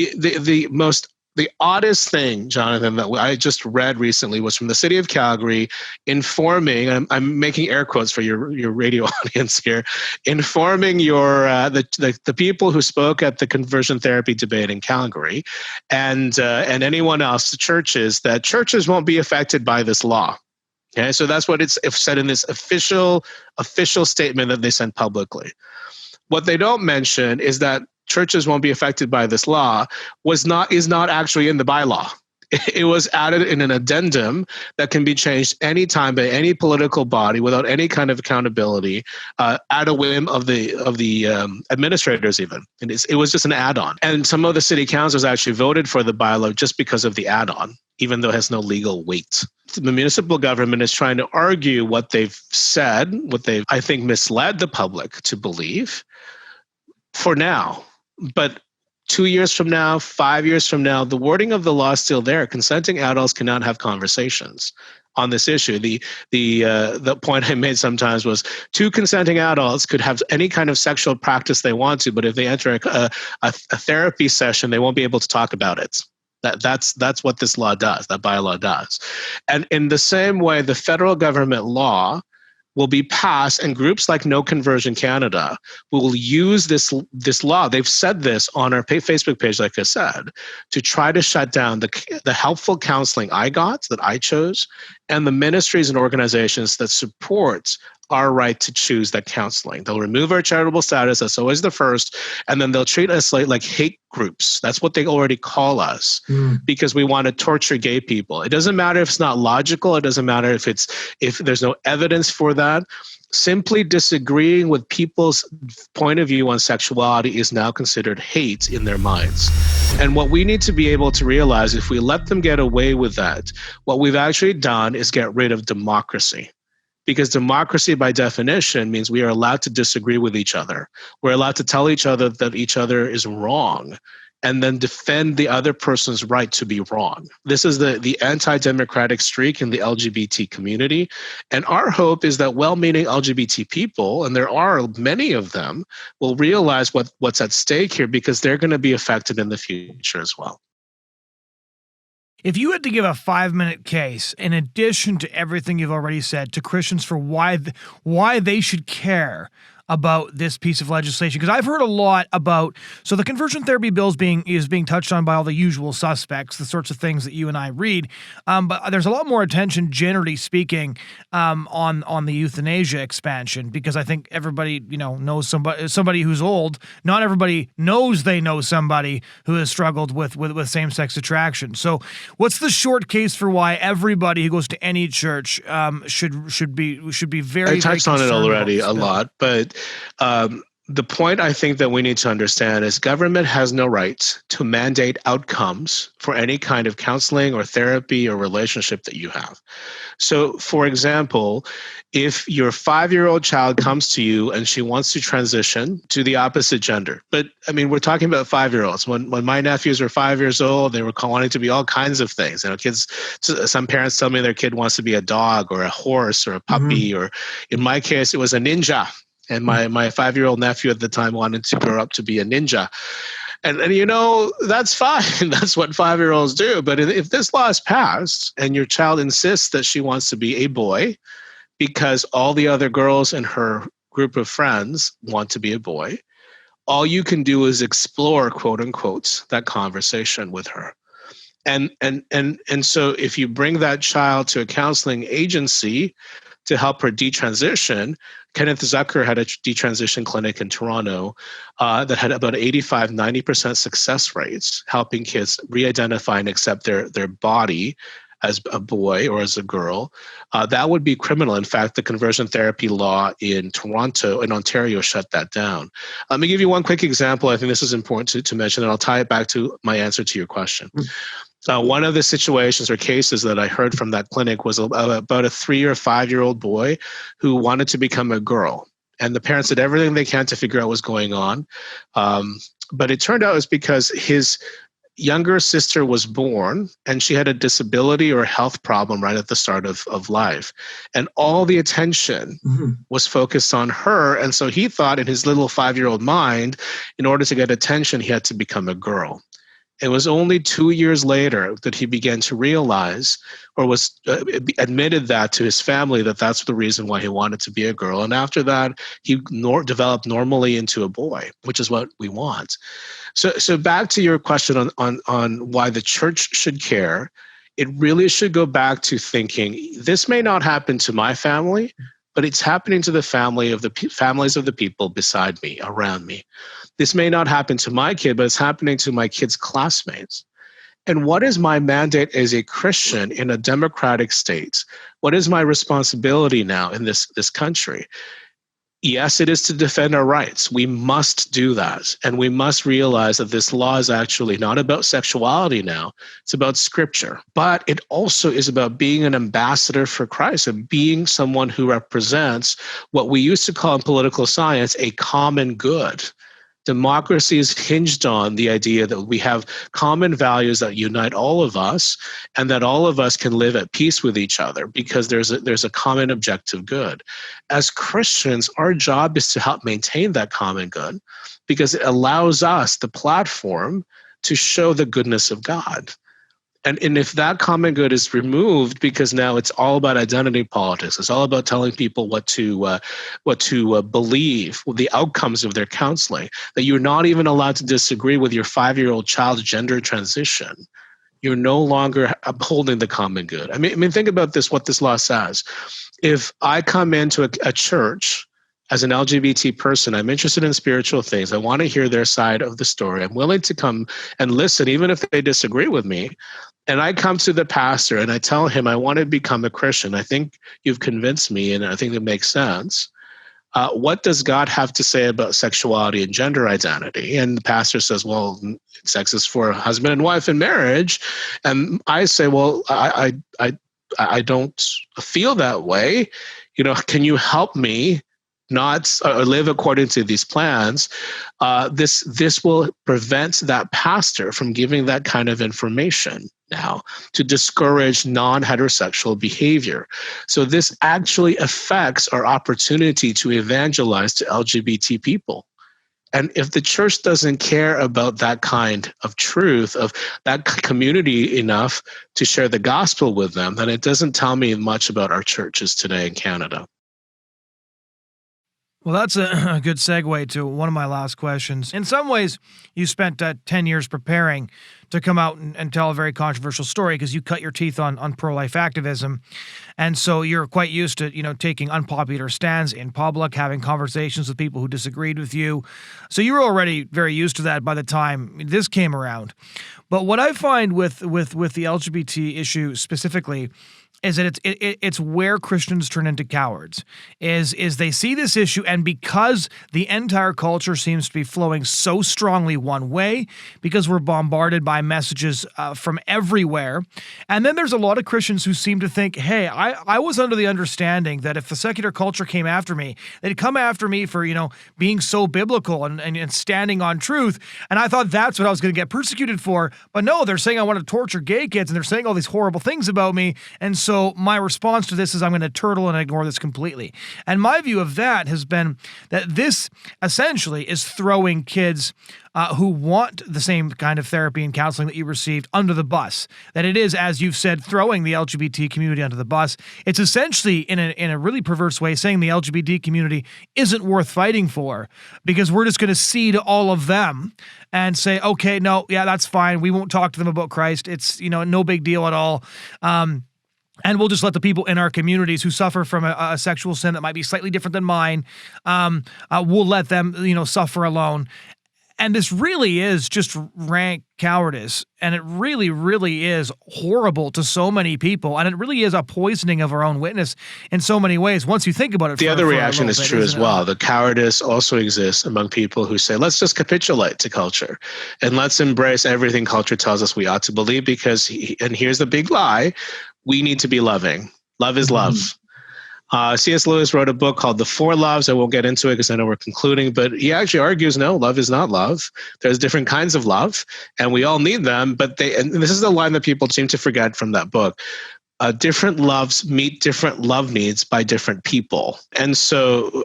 The oddest thing, Jonathan, that I just read recently was from the city of Calgary informing, and I'm making air quotes for your radio audience here, informing the people who spoke at the conversion therapy debate in Calgary and anyone else, the churches, that churches won't be affected by this law. Okay, so that's what it's said in this official statement that they sent publicly. What they don't mention is that churches won't be affected by this law is not actually in the bylaw. It was added in an addendum that can be changed anytime by any political body without any kind of accountability, at a whim of the administrators even. And it was just an add-on. And some of the city councils actually voted for the bylaw just because of the add-on, even though it has no legal weight. The municipal government is trying to argue what they've said, what they've, I think, misled the public to believe for now. But 2 years from now, 5 years from now, the wording of the law is still there. Consenting adults cannot have conversations on this issue. The point I made sometimes was two consenting adults could have any kind of sexual practice they want to, but if they enter a therapy session, they won't be able to talk about it. That's what this law does, that bylaw does. And in the same way, the federal government law will be passed, and groups like No Conversion Canada will use this law. They've said this on our Facebook page, like I said, to try to shut down the helpful counseling I got, that I chose, and the ministries and organizations that support our right to choose that counseling. They'll remove our charitable status. That's always the first. And then they'll treat us like hate groups. That's what they already call us, because we want to torture gay people. It doesn't matter if it's not logical. It doesn't matter if there's no evidence for that. Simply disagreeing with people's point of view on sexuality is now considered hate in their minds. And what we need to be able to realize, if we let them get away with that, what we've actually done is get rid of democracy. Because democracy, by definition, means we are allowed to disagree with each other. We're allowed to tell each other that each other is wrong, and then defend the other person's right to be wrong. This is the anti-democratic streak in the LGBT community. And our hope is that well-meaning LGBT people, and there are many of them, will realize what's at stake here, because they're going to be affected in the future as well. If you had to give a 5-minute case, in addition to everything you've already said, to Christians for why they should care about this piece of legislation, because I've heard a lot about, so the conversion therapy bill is being touched on by all the usual suspects, the sorts of things that you and I read, but there's a lot more attention, generally speaking, on the euthanasia expansion, because I think everybody knows somebody who's old. Not everybody knows they know somebody who has struggled with same-sex attraction. So what's the short case for why everybody who goes to any church should be very, I touched on it already a lot, but the point I think that we need to understand is government has no right to mandate outcomes for any kind of counseling or therapy or relationship that you have. So, for example, if your 5-year-old child comes to you and she wants to transition to the opposite gender, but I mean, we're talking about 5-year-olds. When my nephews were 5 years old, they were wanting to be all kinds of things. Some parents tell me their kid wants to be a dog or a horse or a puppy, or in my case, it was a ninja. And my 5-year-old nephew at the time wanted to grow up to be a ninja. And that's fine. That's what 5-year-olds do. But if this law is passed and your child insists that she wants to be a boy because all the other girls in her group of friends want to be a boy, all you can do is explore, quote unquote, that conversation with her. And so if you bring that child to a counseling agency to help her detransition, Kenneth Zucker had a detransition clinic in Toronto that had about 85-90% success rates, helping kids re-identify and accept their body as a boy or as a girl. That would be criminal. In fact, the conversion therapy law in Ontario shut that down. Let me give you one quick example. I think this is important to mention, and I'll tie it back to my answer to your question. One of the situations or cases that I heard from that clinic was about a 3 or 5-year-old boy who wanted to become a girl. And the parents did everything they can to figure out what's going on. But it turned out it was because his younger sister was born and she had a disability or a health problem right at the start of life. And all the attention was focused on her. And so he thought in his little 5-year-old mind, in order to get attention, he had to become a girl. It was only 2 years later that he began to realize, or was admitted that to his family, that that's the reason why he wanted to be a girl. And after that, he developed normally into a boy, which is what we want. So back to your question on why the church should care, it really should go back to thinking, this may not happen to my family, but it's happening to the families of the people beside me, around me. This may not happen to my kid, but it's happening to my kid's classmates. And what is my mandate as a Christian in a democratic state? What is my responsibility now in this country? Yes, it is to defend our rights. We must do that. And we must realize that this law is actually not about sexuality now. It's about scripture. But it also is about being an ambassador for Christ and being someone who represents what we used to call in political science a common good. Democracy is hinged on the idea that we have common values that unite all of us and that all of us can live at peace with each other because there's a common objective good. As Christians, our job is to help maintain that common good because it allows us the platform to show the goodness of God. And if that common good is removed, because now it's all about identity politics, it's all about telling people what to believe, the outcomes of their counseling, that you're not even allowed to disagree with your 5-year-old child's gender transition. You're no longer upholding the common good. I mean, think about this, what this law says. If I come into a church as an LGBT person, I'm interested in spiritual things. I want to hear their side of the story. I'm willing to come and listen, even if they disagree with me. And I come to the pastor and I tell him, I want to become a Christian. I think you've convinced me and I think it makes sense. What does God have to say about sexuality and gender identity? And the pastor says, well, sex is for husband and wife in marriage. And I say, well, I don't feel that way. Can you help me not live according to these plans? This will prevent that pastor from giving that kind of information now to discourage non-heterosexual behavior. So this actually affects our opportunity to evangelize to LGBT people. And if the church doesn't care about that kind of truth, of that community enough to share the gospel with them, then it doesn't tell me much about our churches today in Canada. Well, that's a good segue to one of my last questions. In some ways, you spent 10 years preparing to come out and tell a very controversial story because you cut your teeth on pro-life activism. And so you're quite used to, taking unpopular stands in public, having conversations with people who disagreed with you. So you were already very used to that by the time this came around. But what I find with the LGBT issue specifically is that it's where Christians turn into cowards, is they see this issue, and because the entire culture seems to be flowing so strongly one way, because we're bombarded by messages from everywhere, and then there's a lot of Christians who seem to think, hey, I was under the understanding that if the secular culture came after me, they'd come after me for, being so biblical and standing on truth, and I thought that's what I was going to get persecuted for, but no, they're saying I want to torture gay kids, and they're saying all these horrible things about me, and so my response to this is I'm going to turtle and ignore this completely. And my view of that has been that this essentially is throwing kids who want the same kind of therapy and counseling that you received under the bus. That it is, as you've said, throwing the LGBT community under the bus. It's essentially, in a really perverse way, saying the LGBT community isn't worth fighting for because we're just going to cede all of them and say, okay, no, yeah, that's fine. We won't talk to them about Christ. It's, no big deal at all. And we'll just let the people in our communities who suffer from a sexual sin that might be slightly different than mine, we'll let them, suffer alone. And this really is just rank cowardice. And it really, really is horrible to so many people. And it really is a poisoning of our own witness in so many ways. Once you think about it. The other reaction is true as well. The cowardice also exists among people who say, let's just capitulate to culture and let's embrace everything culture tells us we ought to believe because, and here's the big lie, we need to be loving. Love is love. C.S. Lewis wrote a book called The Four Loves. I won't get into it because I know we're concluding, but he actually argues, no, love is not love. There's different kinds of love, and we all need them. And this is the line that people seem to forget from that book. Different loves meet different love needs by different people. And so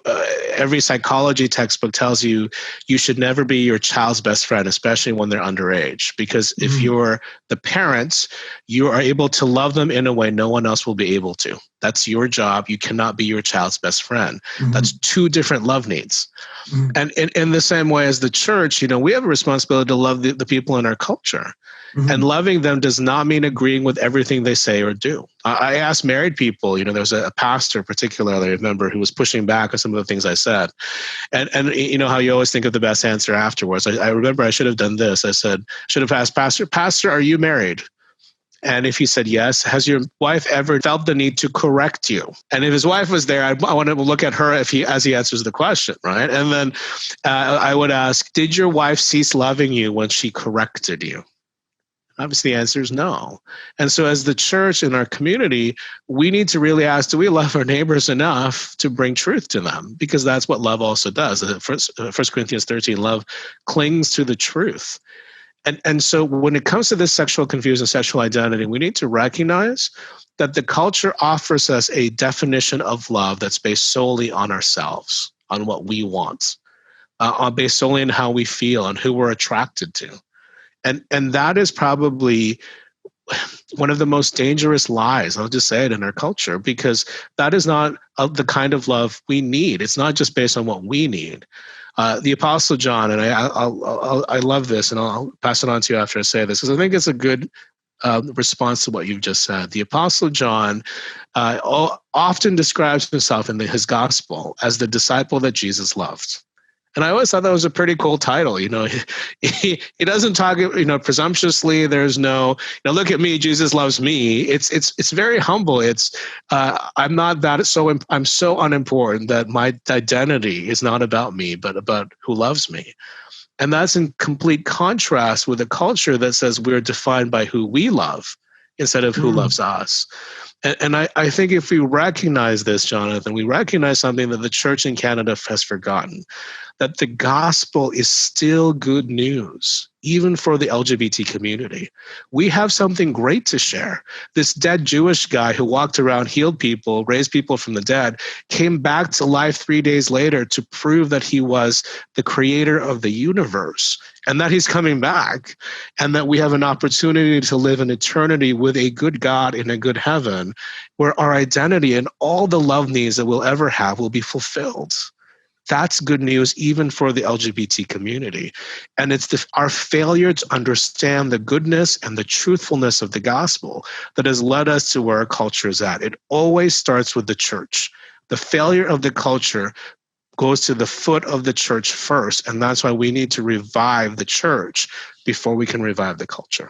every psychology textbook tells you you should never be your child's best friend, especially when they're underage, because if you're the parents, you are able to love them in a way no one else will be able to. That's your job. You cannot be your child's best friend. Mhm. That's two different love needs. Mhm. And in the same way as the church, we have a responsibility to love the people in our culture. And Mhm. loving them does not mean agreeing with everything they say or do. I asked married people, there was a pastor particularly, I remember, who was pushing back on some of the things I said. And you know how you always think of the best answer afterwards. I remember I should have done this. I should have asked Pastor, are you married? And if he said yes, has your wife ever felt the need to correct you? And if his wife was there, I want to look at her as he answers the question, right? And then I would ask, did your wife cease loving you when she corrected you? Obviously, the answer is no. And so as the church in our community, we need to really ask, do we love our neighbors enough to bring truth to them? Because that's what love also does. 1 Corinthians 13, love clings to the truth. And so when it comes to this sexual confusion, sexual identity, we need to recognize that the culture offers us a definition of love that's based solely on ourselves, on what we want, based solely on how we feel and who we're attracted to. And that is probably one of the most dangerous lies, I'll just say it, in our culture, because that is not the kind of love we need. It's not just based on what we need. The Apostle John, and I love this, and I'll pass it on to you after I say this, because I think it's a good response to what you've just said. The Apostle John often describes himself in his gospel as the disciple that Jesus loved. And I always thought that was a pretty cool title. He doesn't talk, presumptuously. There's no, look at me, Jesus loves me. It's very humble. I'm not that I'm so unimportant that my identity is not about me, but about who loves me. And that's in complete contrast with a culture that says we're defined by who we love instead of who loves us. And I think if we recognize this, Jonathan, we recognize something that the church in Canada has forgotten, that the gospel is still good news, even for the LGBT community. We have something great to share. This dead Jewish guy who walked around, healed people, raised people from the dead, came back to life 3 days later to prove that he was the creator of the universe and that he's coming back, and that we have an opportunity to live in eternity with a good God in a good heaven, where our identity and all the love needs that we'll ever have will be fulfilled. That's good news even for the LGBT community. And it's our failure to understand the goodness and the truthfulness of the gospel that has led us to where our culture is at. It always starts with the church. The failure of the culture goes to the foot of the church first, and that's why we need to revive the church before we can revive the culture.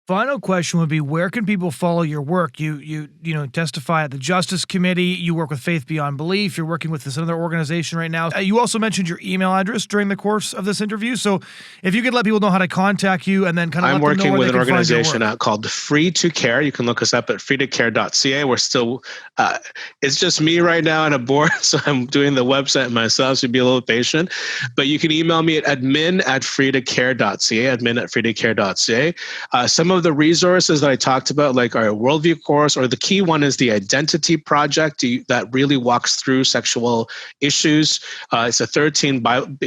Final question would be, where can people follow your work? You testify at the Justice Committee. You work with Faith Beyond Belief. You're working with this other organization right now. You also mentioned your email address during the course of this interview. So if you could let people know how to contact you, and then kind of I'm let them know working where with they an can find your organization work. called Free to Care. You can look us up at freetocare.ca. We're still, it's just me right now and a board, so I'm doing the website myself, so be a little patient. But you can email me at admin@freetocare.ca, admin@freetocare.ca. Some of the resources that I talked about, like our worldview course, or the key one is the Identity Project that really walks through sexual issues. It's a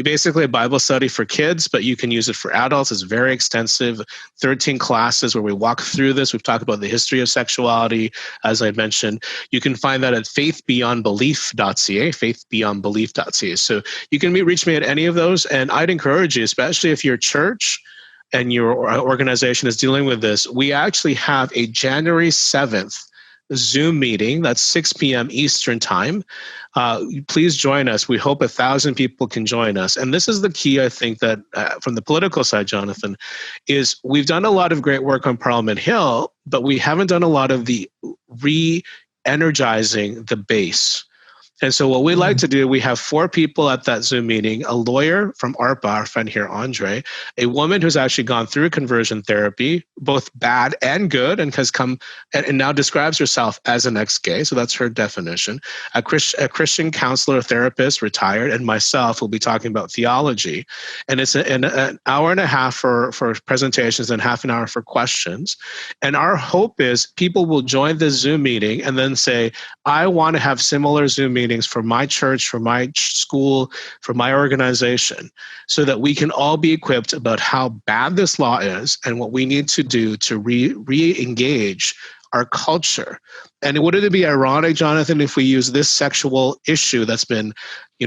basically a Bible study for kids, but you can use it for adults. It's very extensive, 13 classes where we walk through this. We've talked about the history of sexuality, as I mentioned. You can find that at faithbeyondbelief.ca, faithbeyondbelief.ca. So you can reach me at any of those, and I'd encourage you, especially if your church and your organization is dealing with this, we actually have a January 7th Zoom meeting. That's 6 p.m. Eastern time. Please join us. We hope 1,000 people can join us. And this is the key, I think, that from the political side, Jonathan, is we've done a lot of great work on Parliament Hill, but we haven't done a lot of the re-energizing the base. And so what we like to do, we have 4 people at that Zoom meeting: a lawyer from ARPA, our friend here, Andre, a woman who's actually gone through conversion therapy, both bad and good, and has come and now describes herself as an ex-gay. So that's her definition. A Christian counselor, therapist, retired, and myself will be talking about theology. And it's an hour and a half for presentations and half an hour for questions. And our hope is people will join the Zoom meeting and then say, I want to have similar Zoom meetings for my church, for my school, for my organization, so that we can all be equipped about how bad this law is and what we need to do to re-engage our culture. And wouldn't it be ironic, Jonathan, if we use this sexual issue that's been,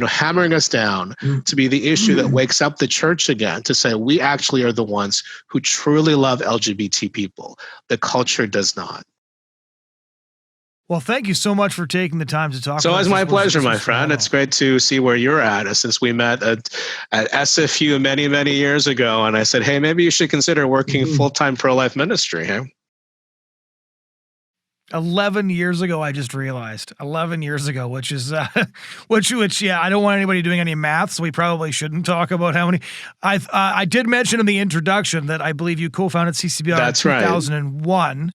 hammering us down to be the issue that wakes up the church again to say we actually are the ones who truly love LGBT people. The culture does not. Well, thank you so much for taking the time to talk. So it's my pleasure, my friend. It's great to see where you're at since we met at SFU many, many years ago. And I said, hey, maybe you should consider working full-time pro-life ministry. Huh? 11 years ago, I just realized. 11 years ago, which is, yeah, I don't want anybody doing any math, so we probably shouldn't talk about how many. I did mention in the introduction that I believe you co-founded CCBR in 2001. Right.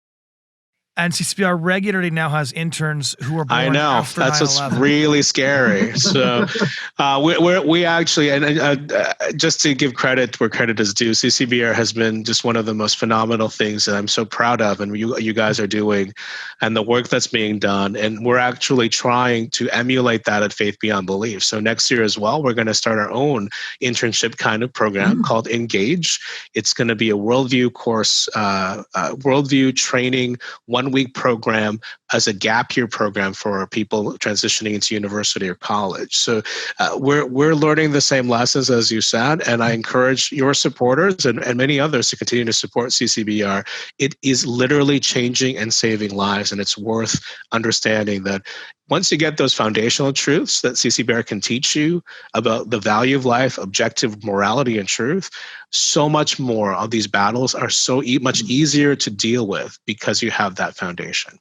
And CCBR regularly now has interns who are born I know. After That's 9/11. What's really scary. So we actually, and just to give credit where credit is due, CCBR has been just one of the most phenomenal things that I'm so proud of, and you guys are doing, and the work that's being done. And we're actually trying to emulate that at Faith Beyond Belief. So next year as well, we're going to start our own internship kind of program called Engage. It's going to be a worldview course, worldview training, 1 week program as a gap year program for people transitioning into university or college. So we're learning the same lessons as you said, and I encourage your supporters and many others to continue to support CCBR. It is literally changing and saving lives, and it's worth understanding that once you get those foundational truths that CCBR can teach you about the value of life, objective morality and truth, so much more of these battles are so much easier to deal with because you have that foundation.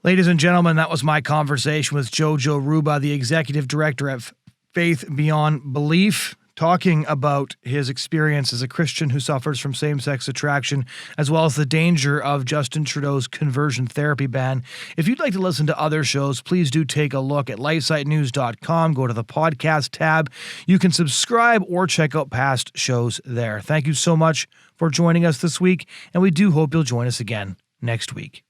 Ladies and gentlemen, that was my conversation with Jojo Ruba, the executive director of Faith Beyond Belief, talking about his experience as a Christian who suffers from same-sex attraction, as well as the danger of Justin Trudeau's conversion therapy ban. If you'd like to listen to other shows, please do take a look at LifeSiteNews.com. Go to the podcast tab. You can subscribe or check out past shows there. Thank you so much for joining us this week, and we do hope you'll join us again next week.